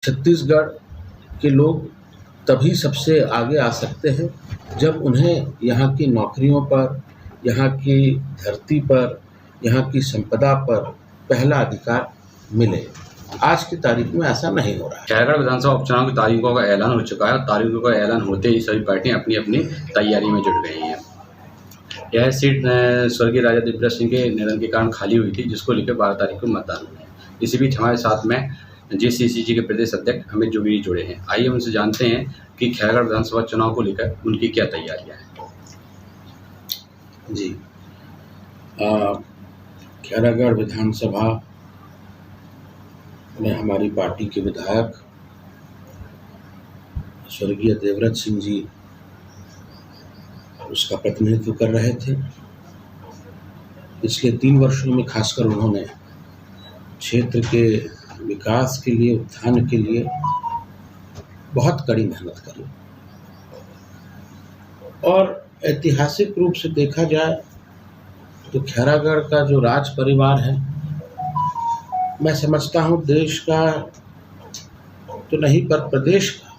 छत्तीसगढ़ के लोग तभी सबसे आगे आ सकते हैं जब उन्हें यहाँ की नौकरियों पर, यहाँ की धरती पर, यहाँ की संपदा पर पहला अधिकार मिले। आज की तारीख में ऐसा नहीं हो रहा है। खैरागढ़ विधानसभा उपचुनाव की तारीखों का ऐलान हो चुका है और तारीखों का ऐलान होते ही सभी पार्टियां अपनी अपनी तैयारी में जुट गई हैं। यह सीट स्वर्गीय राजा दिव्यराज सिंह के निधन के कारण खाली हुई थी, जिसको लेकर 12 तारीख को मतदान हुआ है। इसी बीच हमारे साथ में जेसीसीजी के प्रदेश अध्यक्ष अमित जोगी जी जुड़े हैं। आइए उनसे जानते हैं कि खैरागढ़ विधानसभा चुनाव को लेकर उनकी क्या तैयारियां हैं। जी, खैरागढ़ विधानसभा में हमारी पार्टी के विधायक स्वर्गीय देवव्रत सिंह जी उसका प्रतिनिधित्व कर रहे थे। पिछले 3 वर्षों में खासकर उन्होंने क्षेत्र के विकास के लिए, उत्थान के लिए बहुत कड़ी मेहनत करी और ऐतिहासिक रूप से देखा जाए तो खैरागढ़ का जो राज परिवार है, मैं समझता हूँ देश का तो नहीं पर प्रदेश का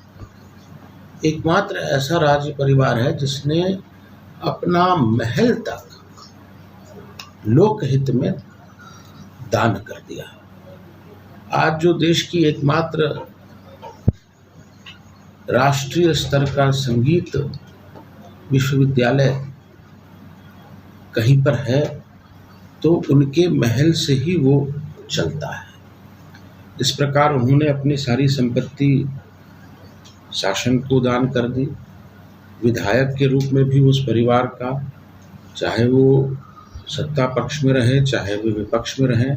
एकमात्र ऐसा राज्य परिवार है जिसने अपना महल तक लोकहित में दान कर दिया। आज जो देश की एकमात्र राष्ट्रीय स्तर का संगीत विश्वविद्यालय कहीं पर है तो उनके महल से ही वो चलता है। इस प्रकार उन्होंने अपनी सारी संपत्ति शासन को दान कर दी। विधायक के रूप में भी उस परिवार का, चाहे वो सत्ता पक्ष में रहे चाहे वे विपक्ष में रहें,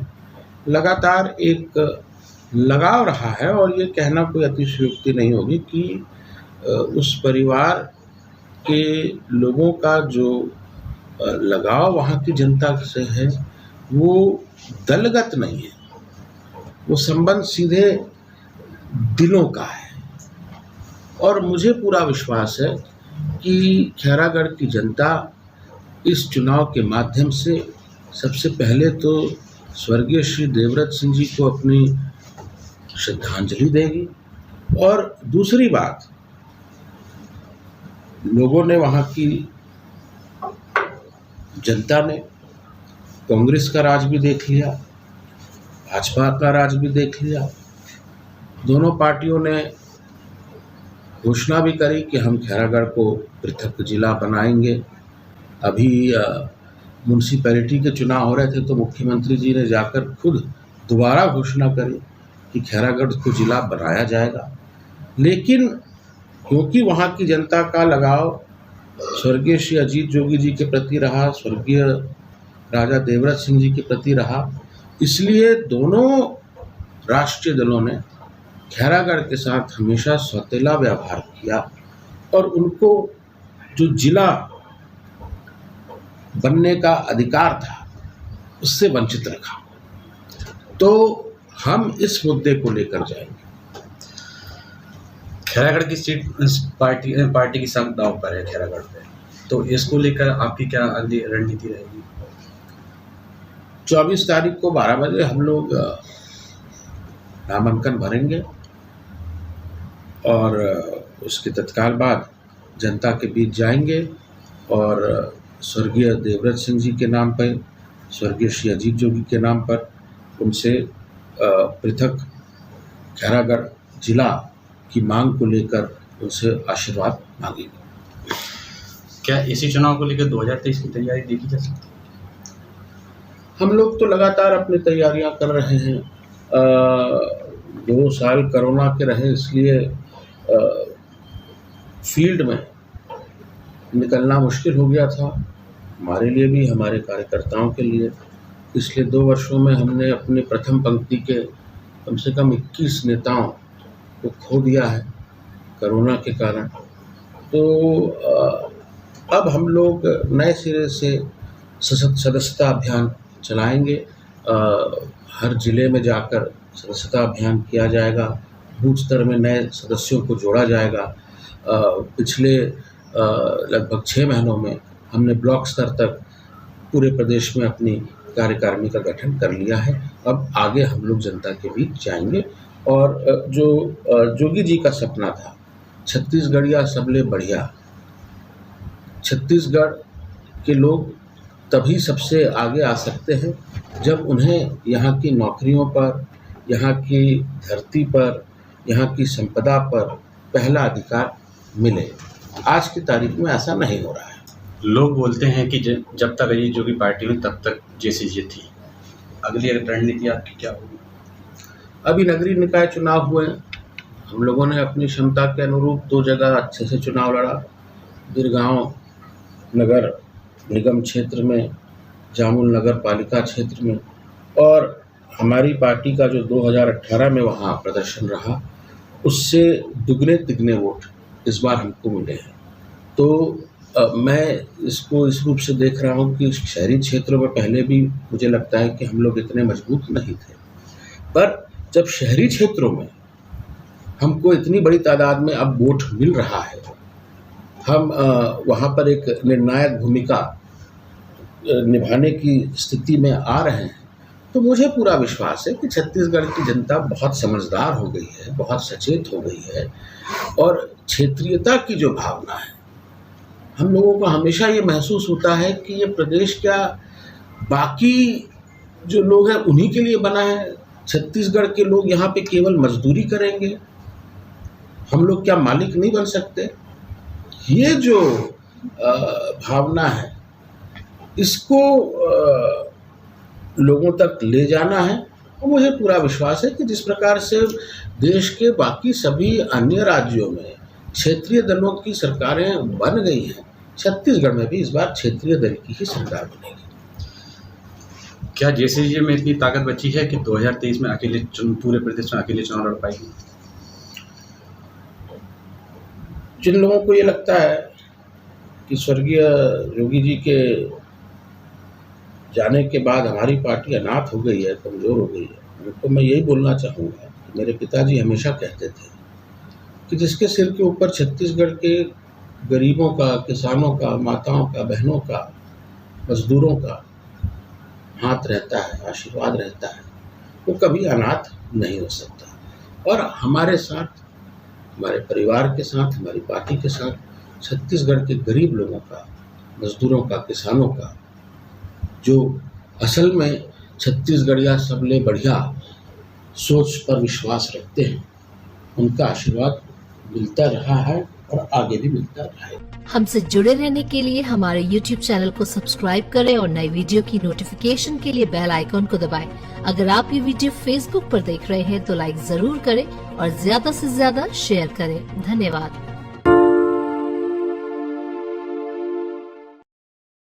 लगातार एक लगाव रहा है। और ये कहना कोई अतिशयोक्ति नहीं होगी कि उस परिवार के लोगों का जो लगाव वहाँ की जनता से है वो दलगत नहीं है, वो संबंध सीधे दिलों का है। और मुझे पूरा विश्वास है कि खैरागढ़ की जनता इस चुनाव के माध्यम से सबसे पहले तो स्वर्गीय श्री देवव्रत सिंह जी को अपनी श्रद्धांजलि देगी और दूसरी बात, लोगों ने, वहाँ की जनता ने कांग्रेस का राज भी देख लिया, भाजपा का राज भी देख लिया। दोनों पार्टियों ने घोषणा भी करी कि हम खैरागढ़ को पृथक जिला बनाएंगे। अभी म्यूनसिपैलिटी के चुनाव हो रहे थे तो मुख्यमंत्री जी ने जाकर खुद दोबारा घोषणा करी कि खैरागढ़ को जिला बनाया जाएगा। लेकिन क्योंकि वहाँ की जनता का लगाव स्वर्गीय श्री अजीत जोगी जी के प्रति रहा, स्वर्गीय राजा देवव्रत सिंह जी के प्रति रहा, इसलिए दोनों राष्ट्रीय दलों ने खैरागढ़ के साथ हमेशा सौतेला व्यवहार किया और उनको जो जिला बनने का अधिकार था उससे वंचित रखा। तो हम इस मुद्दे को लेकर जाएंगे। खैरागढ़ की सीट पार्टी की सब दांव पर है खैरागढ़ पे, तो इसको लेकर आपकी क्या अगली रणनीति रहेगी? 24 तारीख को 12 बजे हम लोग नामांकन भरेंगे और उसके तत्काल बाद जनता के बीच जाएंगे और स्वर्गीय देवव्रत सिंह जी के नाम पर, स्वर्गीय श्री अजीत जोगी के नाम पर उनसे पृथक खैरागढ़ जिला की मांग को लेकर उनसे आशीर्वाद मांगेंगे। क्या इसी चुनाव को लेकर 2023 की तैयारी देखी जा सकती है? हम लोग तो लगातार अपनी तैयारियां कर रहे हैं। 2 साल कोरोना के रहे, इसलिए फील्ड में निकलना मुश्किल हो गया था हमारे लिए भी, हमारे कार्यकर्ताओं के लिए। पिछले 2 वर्षों में हमने अपने प्रथम पंक्ति के कम से कम 21 नेताओं को खो दिया है कोरोना के कारण। तो अब हम लोग नए सिरे से सदस्यता अभियान चलाएंगे। हर जिले में जाकर सदस्यता अभियान किया जाएगा, बूथ स्तर में नए सदस्यों को जोड़ा जाएगा। पिछले लगभग 6 महीनों में हमने ब्लॉक स्तर तक पूरे प्रदेश में अपनी कार्यकारिणी का गठन कर लिया है। अब आगे हम लोग जनता के बीच जाएंगे और जो जोगी जी का सपना था, छत्तीसगढ़िया सबले बढ़िया, छत्तीसगढ़ के लोग तभी सबसे आगे आ सकते हैं जब उन्हें यहाँ की नौकरियों पर, यहाँ की धरती पर, यहाँ की संपदा पर पहला अधिकार मिले। आज की तारीख में ऐसा नहीं हो रहा है। लोग बोलते हैं कि जब तक अजीत जोगी पार्टी में तब तक जेसीजे थी। अगली रणनीति आपकी क्या होगी? अभी नगरीय निकाय चुनाव हुए, हम लोगों ने अपनी क्षमता के अनुरूप 2 जगह अच्छे से चुनाव लड़ा, बिरगांव नगर निगम क्षेत्र में, जामुल नगर पालिका क्षेत्र में, और हमारी पार्टी का जो 2018 में वहाँ प्रदर्शन रहा उससे दुगने तिगने वोट इस बार हमको मिले हैं। तो मैं इसको इस रूप से देख रहा हूँ कि शहरी क्षेत्रों में पहले भी मुझे लगता है कि हम लोग इतने मजबूत नहीं थे, पर जब शहरी क्षेत्रों में हमको इतनी बड़ी तादाद में अब वोट मिल रहा है, हम वहाँ पर एक निर्णायक भूमिका निभाने की स्थिति में आ रहे हैं, तो मुझे पूरा विश्वास है कि छत्तीसगढ़ की जनता बहुत समझदार हो गई है, बहुत सचेत हो गई है, और क्षेत्रीयता की जो भावना है, हम लोगों को हमेशा ये महसूस होता है कि ये प्रदेश क्या बाकी जो लोग हैं उन्हीं के लिए बना है। छत्तीसगढ़ के लोग यहाँ पे केवल मजदूरी करेंगे, हम लोग क्या मालिक नहीं बन सकते? ये जो भावना है, इसको लोगों तक ले जाना है, और मुझे पूरा विश्वास है कि जिस प्रकार से देश के बाकी सभी अन्य राज्यों में क्षेत्रीय दलों की सरकारें बन गई हैं, छत्तीसगढ़ में भी इस बार क्षेत्रीय दल की ही सरकार बनेगी। क्या जेसीजे में इतनी ताकत बची है कि 2023 में अकेले पूरे प्रदेश में अकेले चुनाव लड़ पाएगी? जिन लोगों को ये लगता है कि स्वर्गीय योगी जी के जाने के बाद हमारी पार्टी अनाथ हो गई है, कमज़ोर हो गई है, उनको मैं यही बोलना चाहूँगा कि मेरे पिताजी हमेशा कहते थे कि जिसके सिर के ऊपर छत्तीसगढ़ के गरीबों का, किसानों का, माताओं का, बहनों का, मजदूरों का हाथ रहता है, आशीर्वाद रहता है, वो कभी अनाथ नहीं हो सकता। और हमारे साथ, हमारे परिवार के साथ, हमारी पार्टी के साथ छत्तीसगढ़ के गरीब लोगों का, मजदूरों का, किसानों का, जो असल में छत्तीसगढ़िया सबले बढ़िया सोच पर विश्वास रखते हैं, उनका आशीर्वाद मिलता रहा है और आगे भी मिलता रहेगा। हमसे जुड़े रहने के लिए हमारे YouTube चैनल को सब्सक्राइब करें और नई वीडियो की नोटिफिकेशन के लिए बेल आइकॉन को दबाएं। अगर आप ये वीडियो Facebook पर देख रहे हैं तो लाइक जरूर करें और ज्यादा से ज्यादा शेयर करें। धन्यवाद।